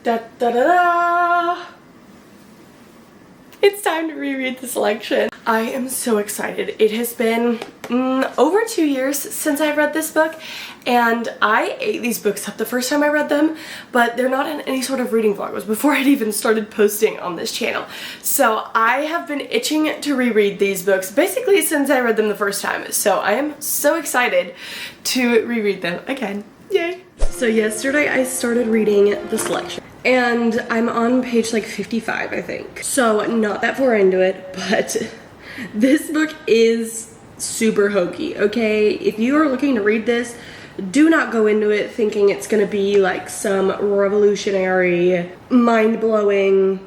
Da da da da! It's time to reread the selection. I am so excited. It has been over 2 years since I read this book, and I ate these books up the first time I read them, but they're not in any sort of reading vlog. It was before I'd even started posting on this channel. So I have been itching to reread these books basically since I read them the first time. So I am so excited to reread them again. Yay! So yesterday I started reading the selection, and I'm on page like 55, I think. So not that far into it, but this book is super hokey, okay? If you are looking to read this, do not go into it thinking it's gonna be like some revolutionary, mind-blowing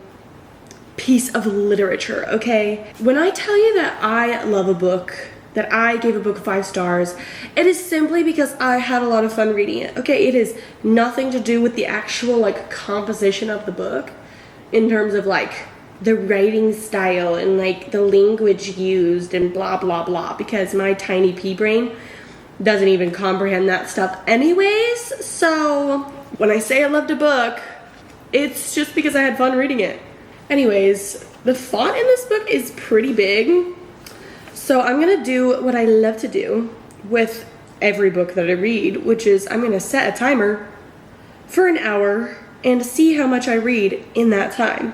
piece of literature, okay? When I tell you that I love a book, that I gave a book 5 stars, it is simply because I had a lot of fun reading it, okay? It is nothing to do with the actual like composition of the book in terms of like the writing style and like the language used and blah blah blah, because my tiny pea brain doesn't even comprehend that stuff anyways. So when I say I loved a book, it's just because I had fun reading it. Anyways, the font in this book is pretty big. So I'm gonna do what I love to do with every book that I read, which is I'm gonna set a timer for an hour and see how much I read in that time.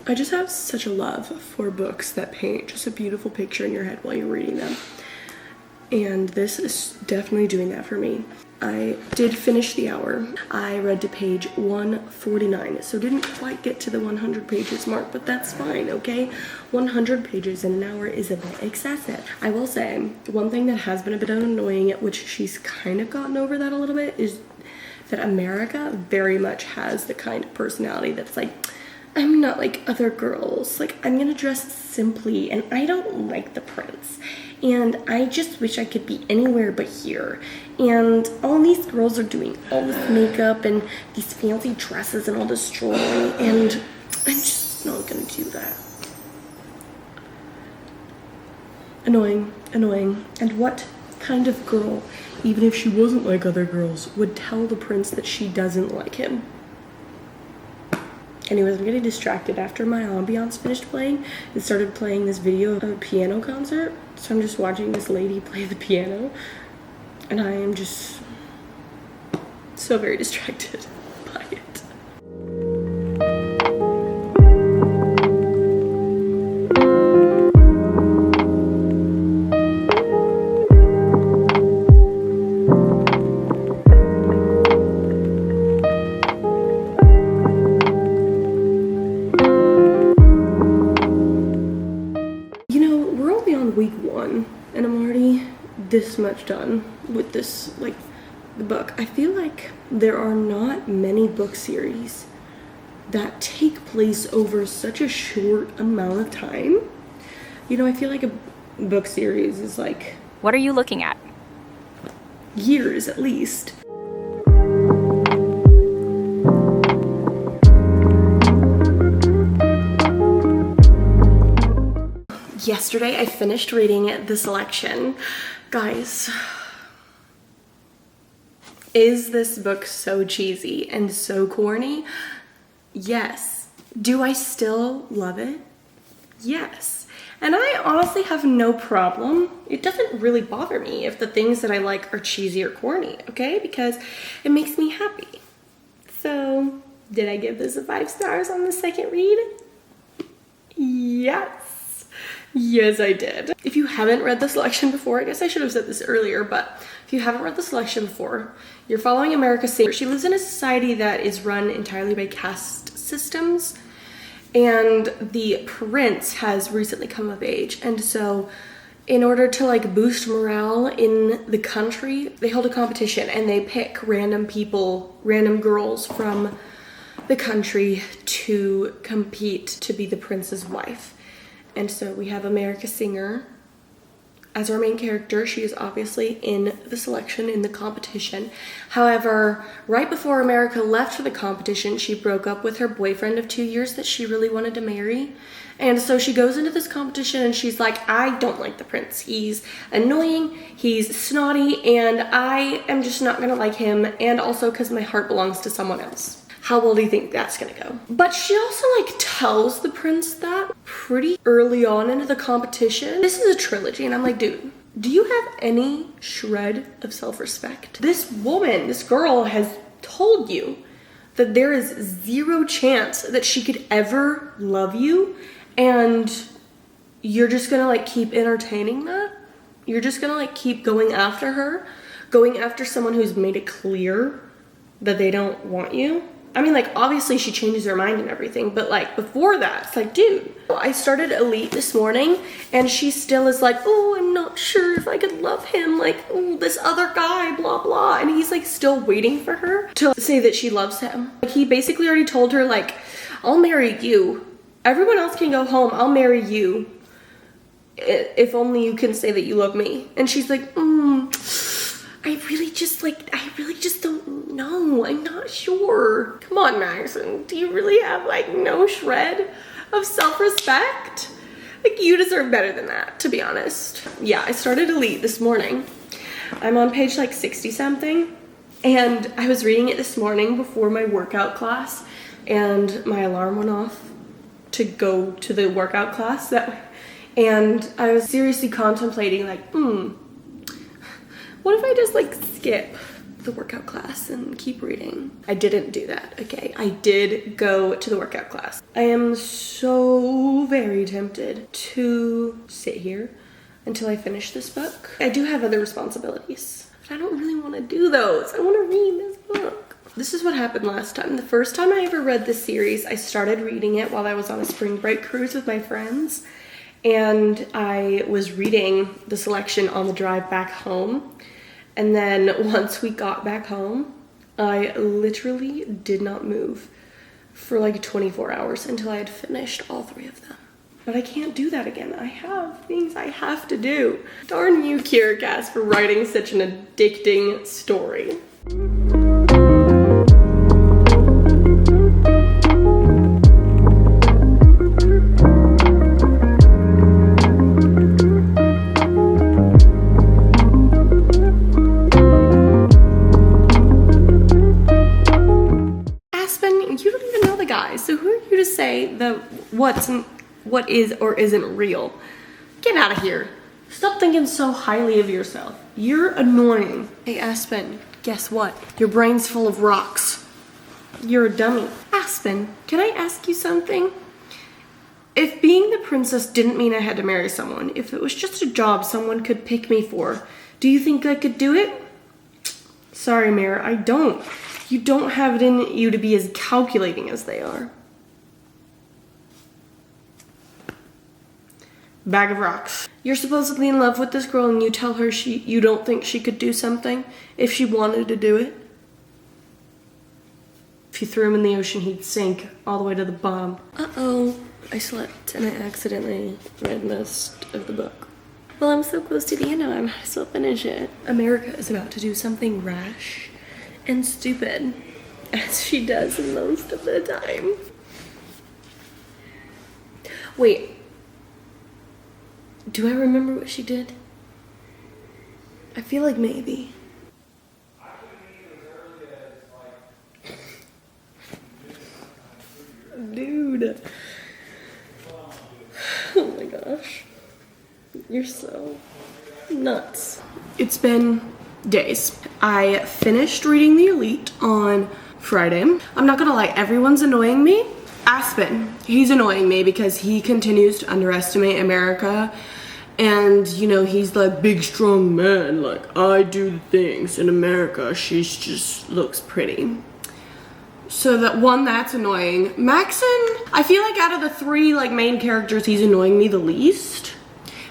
I just have such a love for books that paint just a beautiful picture in your head while you're reading them. And this is definitely doing that for me. I did finish the hour. I read to page 149, so didn't quite get to the 100 pages mark, but that's fine, okay? 100 pages in an hour is a bit excessive. I will say, one thing that has been a bit annoying, which she's kind of gotten over that a little bit, is that America very much has the kind of personality that's like, I'm not like other girls, like I'm gonna dress simply, and I don't like the prince, and I just wish I could be anywhere but here, and all these girls are doing all this makeup and these fancy dresses and all this jewelry, and I'm just not gonna do that. Annoying, annoying. And what kind of girl, even if she wasn't like other girls, would tell the prince that she doesn't like him? Anyways, I'm getting distracted after my ambiance finished playing. It started playing this video of a piano concert. So I'm just watching this lady play the piano. And I am just so very distracted by it. Week 1 and I'm already this much done with this, like, the book. I feel like there are not many book series that take place over such a short amount of time. You know, I feel like a book series is like, what are you looking at? Years at least. Yesterday I finished reading the selection. Guys, is this book so cheesy and so corny? Yes. Do I still love it? Yes. And I honestly have no problem. It doesn't really bother me if the things that I like are cheesy or corny, okay? Because it makes me happy. So, did I give this a 5 stars on the second read? Yes. Yes, I did. If you haven't read the selection before, I guess I should have said this earlier, but if you haven't read the selection before, you're following America Saint. She lives in a society that is run entirely by caste systems, and the prince has recently come of age, and so in order to like boost morale in the country, they hold a competition and they pick random people, random girls from the country to compete to be the prince's wife. And so we have America Singer as our main character. She is obviously in the selection, in the competition. However, right before America left for the competition, she broke up with her boyfriend of 2 years that she really wanted to marry. And so she goes into this competition and she's like, I don't like the prince. He's annoying, he's snotty, and I am just not gonna like him. And also because my heart belongs to someone else. How well do you think that's gonna go? But she also like tells the prince that pretty early on into the competition. This is a trilogy and I'm like, dude, do you have any shred of self-respect? This woman, this girl has told you that there is zero chance that she could ever love you, and you're just gonna like keep entertaining that? You're just gonna like keep going after her? Going after someone who's made it clear that they don't want you? I mean, like, obviously she changes her mind and everything, but like before that, it's like, dude, I started Elite this morning and she still is like, oh, I'm not sure if I could love him. Like, oh, this other guy, blah, blah. And he's like still waiting for her to say that she loves him. Like, he basically already told her like, I'll marry you. Everyone else can go home. I'll marry you. If only you can say that you love me. And she's like, I really just don't know. I'm not sure. Come on, Madison. Do you really have like no shred of self-respect? Like, you deserve better than that, to be honest. Yeah, I started Elite this morning. I'm on page like 60 something. And I was reading it this morning before my workout class, and my alarm went off to go to the workout class. And I was seriously contemplating like, what if I just like skip the workout class and keep reading? I didn't do that, okay? I did go to the workout class. I am so very tempted to sit here until I finish this book. I do have other responsibilities, but I don't really want to do those. I want to read this book. This is what happened last time. The first time I ever read this series, I started reading it while I was on a spring break cruise with my friends. And I was reading the selection on the drive back home. And then once we got back home, I literally did not move for like 24 hours until I had finished all 3 of them. But I can't do that again. I have things I have to do. Darn you, Kiera, for writing such an addicting story. So who are you to say that what is or isn't real? Get out of here. Stop thinking so highly of yourself. You're annoying. Hey, Aspen, guess what? Your brain's full of rocks. You're a dummy. Aspen, can I ask you something? If being the princess didn't mean I had to marry someone, if it was just a job someone could pick me for, do you think I could do it? Sorry, Mare, I don't. You don't have it in you to be as calculating as they are. Bag of rocks. You're supposedly in love with this girl and you tell her you don't think she could do something if she wanted to do it? If you threw him in the ocean, he'd sink all the way to the bottom. Uh-oh, I slept and I accidentally read most of the book. Well, I'm so close to the end now, I might as well finish it. America is about to do something rash and stupid, as she does most of the time. Wait, do I remember what she did? I feel like maybe. Dude. Oh my gosh. You're so nuts. It's been days. I finished reading The Elite on Friday. I'm not gonna lie, everyone's annoying me. Aspen, he's annoying me because he continues to underestimate America, and you know, he's like big strong man, like I do the things, in America she's just looks pretty. So that's annoying. Maxon, I feel like out of the 3 like main characters, he's annoying me the least.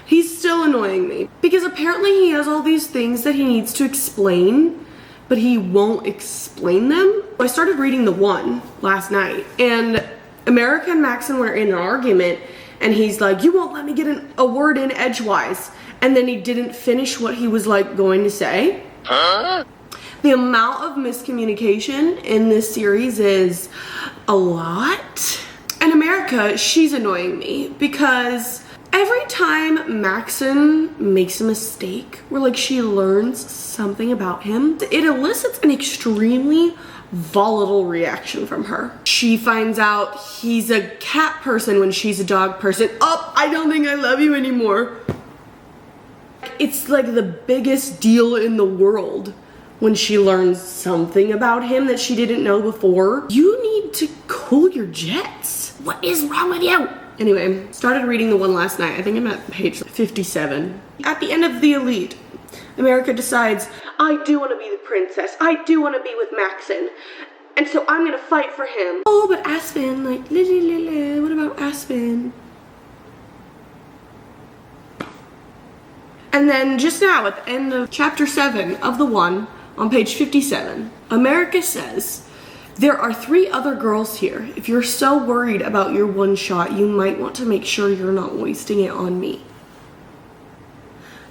He's still annoying me because apparently he has all these things that he needs to explain but he won't explain them. I started reading the one last night, and America and Maxon were in an argument, and he's like, you won't let me get a word in edgewise. And then he didn't finish what he was like going to say. Huh? The amount of miscommunication in this series is a lot. And America, she's annoying me because every time Maxon makes a mistake where like she learns something about him, it elicits an extremely volatile reaction from her. She finds out he's a cat person when she's a dog person. Oh, I don't think I love you anymore. It's like the biggest deal in the world when she learns something about him that she didn't know before. You need to cool your jets. What is wrong with you? Anyway, started reading the one last night. I think I'm at page 57. At the end of the Elite, America decides, I do want to be the princess. I do want to be with Maxon. And so I'm going to fight for him. Oh, but Aspen, like, what about Aspen? And then just now at the end of chapter 7 of the one on page 57, America says, there are 3 other girls here. If you're so worried about your one shot, you might want to make sure you're not wasting it on me.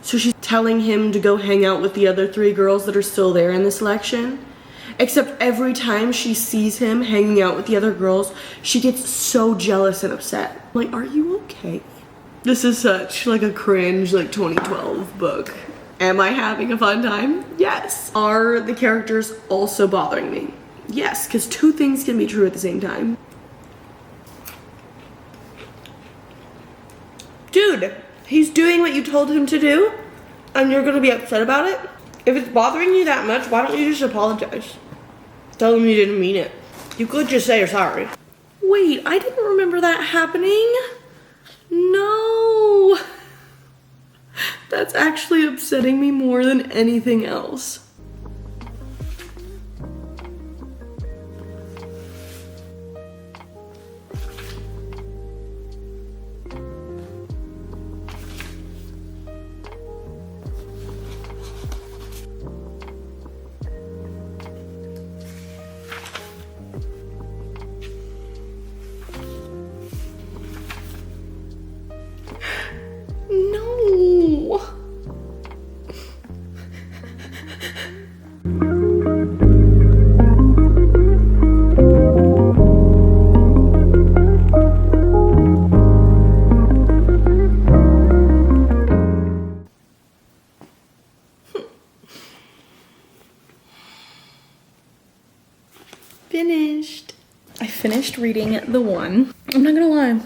So she's telling him to go hang out with the other 3 girls that are still there in the selection. Except every time she sees him hanging out with the other girls, she gets so jealous and upset. I'm like, are you okay? This is such like a cringe like 2012 book. Am I having a fun time? Yes. Are the characters also bothering me? Yes, because 2 things can be true at the same time. Dude, he's doing what you told him to do, and you're gonna be upset about it? If it's bothering you that much, why don't you just apologize? Tell him you didn't mean it. You could just say you're sorry. Wait, I didn't remember that happening. No. That's actually upsetting me more than anything else. No. Finished. I finished reading the one. I'm not gonna lie.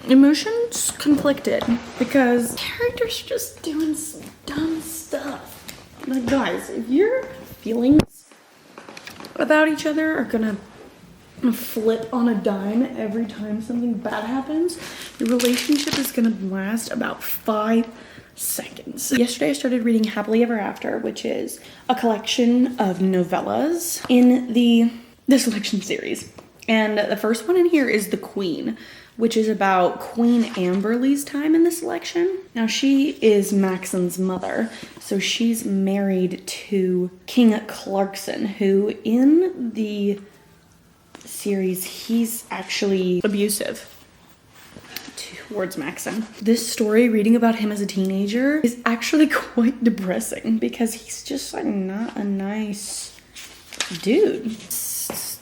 Emotions conflicted because characters are just doing some dumb stuff. Like, guys, if your feelings about each other are gonna flip on a dime every time something bad happens, your relationship is gonna last about 5 seconds. Yesterday I started reading Happily Ever After, which is a collection of novellas in the selection series. And the first one in here is The Queen, which is about Queen Amberly's time in the selection. Now, she is Maxon's mother, so she's married to King Clarkson, who in the series, he's actually abusive towards Maxon. This story, reading about him as a teenager, is actually quite depressing because he's just like not a nice dude.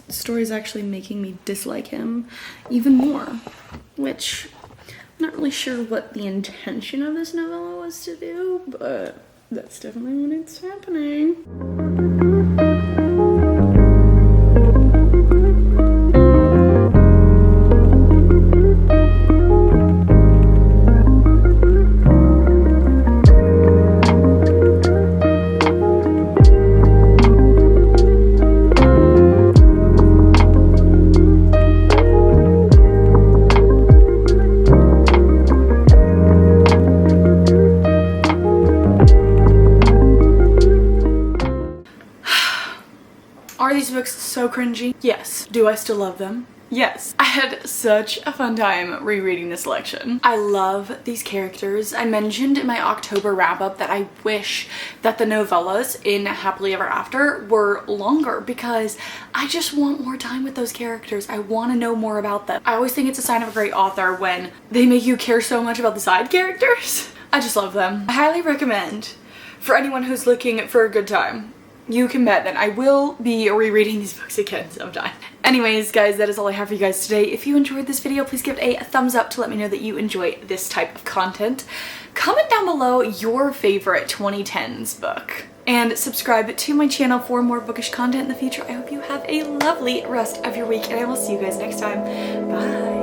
This story is actually making me dislike him even more, which I'm not really sure what the intention of this novella was to do, but that's definitely when it's happening. Are these books so cringy? Yes. Do I still love them? Yes, I had such a fun time rereading this collection. I love these characters. I mentioned in my October wrap-up that I wish that the novellas in Happily Ever After were longer because I just want more time with those characters. I want to know more about them. I always think it's a sign of a great author when they make you care so much about the side characters. I just love them. I highly recommend for anyone who's looking for a good time. You can bet that I will be rereading these books again sometime. Anyways, guys, that is all I have for you guys today. If you enjoyed this video, please give it a thumbs up to let me know that you enjoy this type of content. Comment down below your favorite 2010s book. And subscribe to my channel for more bookish content in the future. I hope you have a lovely rest of your week, and I will see you guys next time. Bye!